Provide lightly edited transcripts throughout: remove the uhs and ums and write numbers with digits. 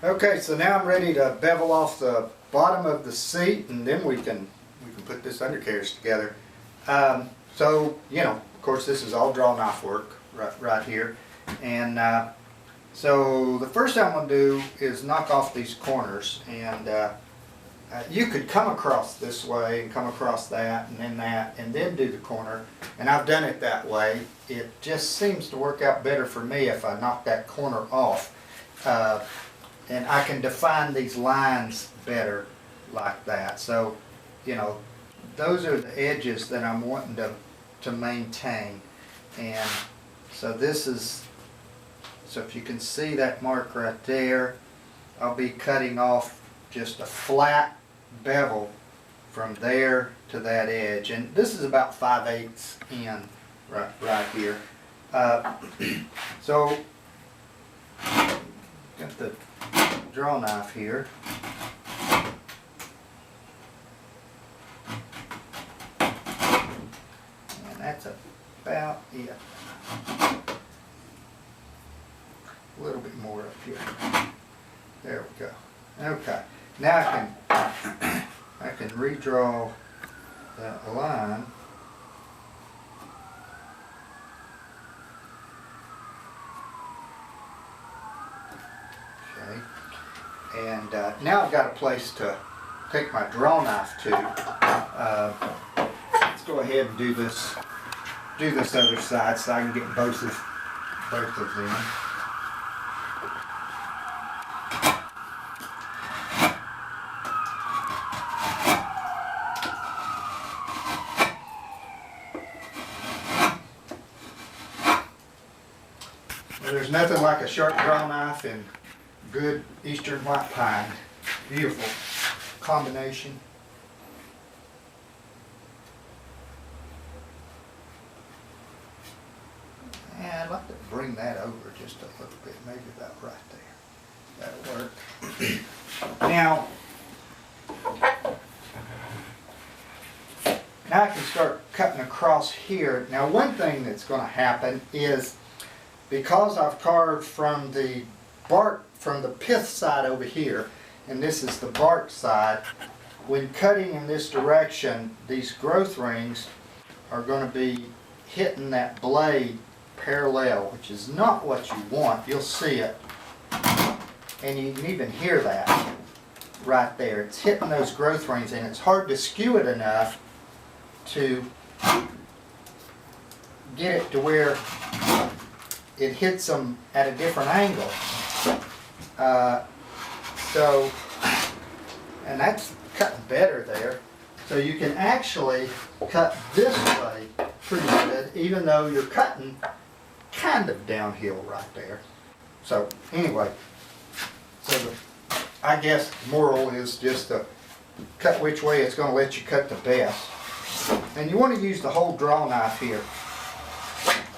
Okay, so now I'm ready to bevel off the bottom of the seat, and then we can put this undercarriage together. So of course, this is all draw knife work right here, and so the first thing I'm going to do is knock off these corners, and you could come across this way and come across that, and then do the corner, and I've done it that way. It just seems to work out better for me if I knock that corner off. And I can define these lines better like that. So, those are the edges that I'm wanting to maintain. And so so if you can see that mark right there, I'll be cutting off just a flat bevel from there to that edge. And this is about 5/8 in right here. So, got the draw knife here. And that's about it. A little bit more up here. There we go. Okay. Now I can redraw that line. Okay. And now I've got a place to take my draw knife to. Let's go ahead and do this other side so I can get both of them. Well, there's nothing like a sharp draw knife and good eastern white pine. Beautiful combination. And I'd like to bring that over just a little bit, maybe about right there. That'll work. Now I can start cutting across here. Now one thing that's going to happen is, because I've carved from the bark, from the pith side over here, and this is the bark side, when cutting in this direction, these growth rings are going to be hitting that blade parallel, which is not what you want. You'll see it, and you can even hear that right there. It's hitting those growth rings, and it's hard to skew it enough to get it to where it hits them at a different angle. And that's cutting better there. So you can actually cut this way pretty good, even though you're cutting kind of downhill right there. So anyway, I guess the moral is just to cut which way it's going to let you cut the best. And you want to use the whole draw knife here.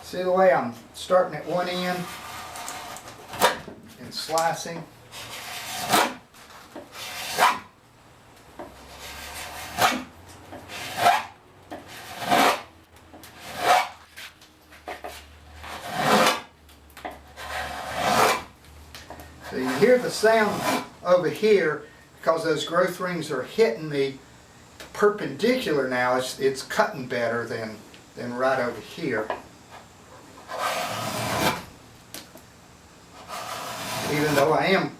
See the way I'm starting at one end and slicing? So you hear the sound over here because those growth rings are hitting me perpendicular now. It's cutting better than right over here. Even though I am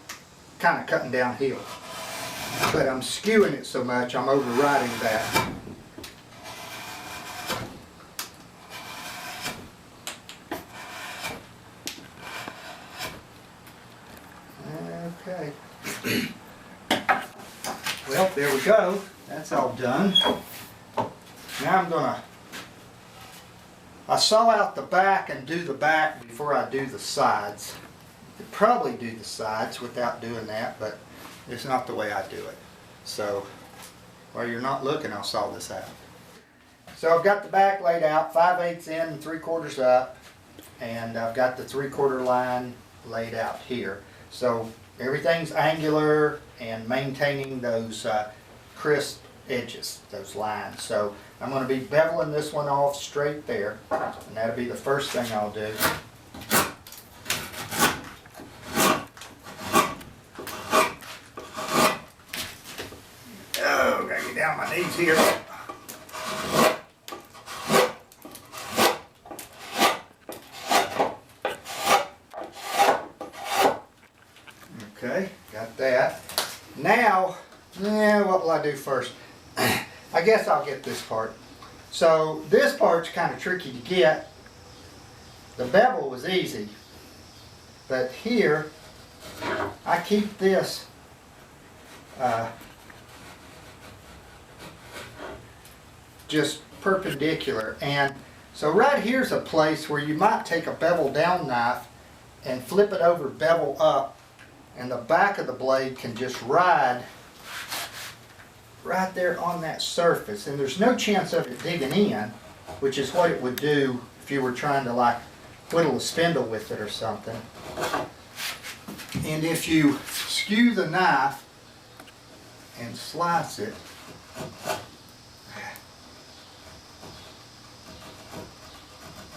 kind of cutting downhill. But I'm skewing it so much, I'm overriding that. Okay. Well, there we go. That's all done. Now I saw out the back and do the back before I do the sides. Could probably do the sides without doing that, but it's not the way I do it. So while you're not looking, I'll saw this out. So I've got the back laid out, 5/8 in and 3/4 up, and I've got the 3/4 line laid out here. So everything's angular and maintaining those crisp edges, those lines. So I'm going to be beveling this one off straight there, and that'll be the first thing I'll do. these here. Okay, got that. Now, what will I do first? I guess I'll get this part. So this part's kind of tricky to get. The bevel was easy, but here I keep this just perpendicular, and so right here's a place where you might take a bevel down knife and flip it over bevel up, and the back of the blade can just ride right there on that surface, and there's no chance of it digging in, which is what it would do if you were trying to like whittle a spindle with it or something. And if you skew the knife and slice it,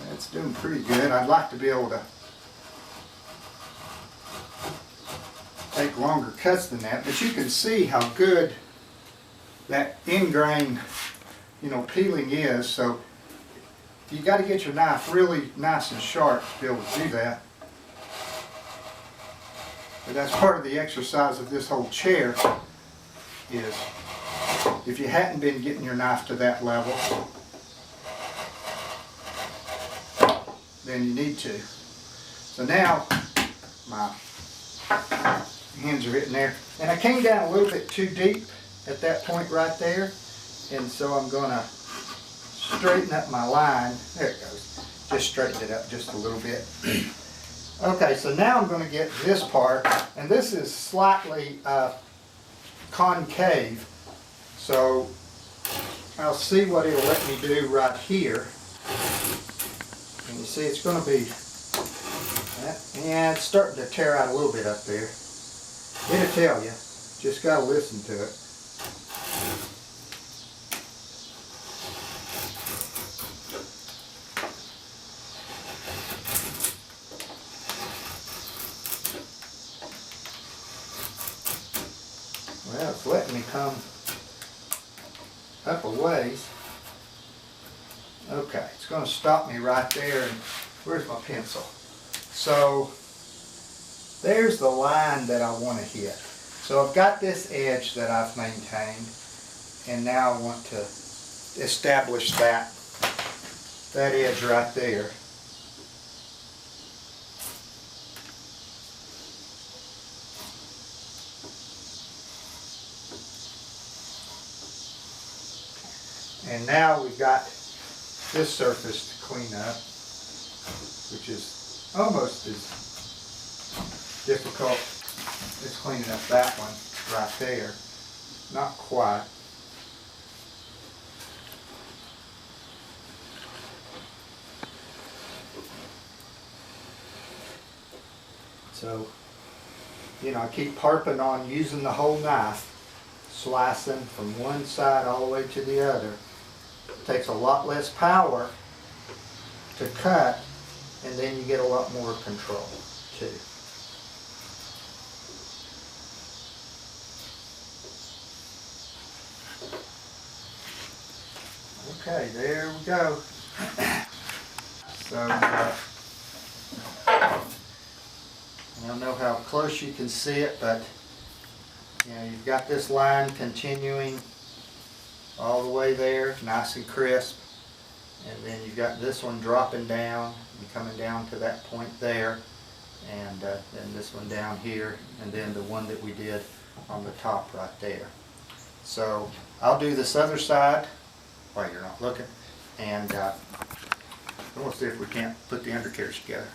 that's doing pretty good. I'd like to be able to take longer cuts than that, but you can see how good that end grain, peeling is. So you got to get your knife really nice and sharp to be able to do that. But that's part of the exercise of this whole chair, is if you hadn't been getting your knife to that level, then you need to. So now my hands are hitting there, and I came down a little bit too deep at that point right there, and so I'm going to straighten up my line. There it goes. Just straighten it up just a little bit. Okay, so now I'm going to get this part, and this is slightly concave, so I'll see what it'll let me do right here. And you see it's going to be, and it's starting to tear out a little bit up there. It'll tell you, just got to listen to it. Well, it's letting me come up a ways. Okay, it's going to stop me right there. And where's my pencil? So there's the line that I want to hit. So I've got this edge that I've maintained, and now I want to establish that edge right there. And now we've got this surface to clean up, which is almost as difficult as cleaning up that one right there. Not quite. So, I keep harping on using the whole knife, slicing from one side all the way to the other. It takes a lot less power to cut, and then you get a lot more control too. Okay, there we go. So I don't know how close you can see it, but you've got this line continuing all the way there, nice and crisp, and then you've got this one dropping down and coming down to that point there, and then this one down here, and then the one that we did on the top right there. So I'll do this other side while you're not looking, and we'll see if we can't put the undercarriage together.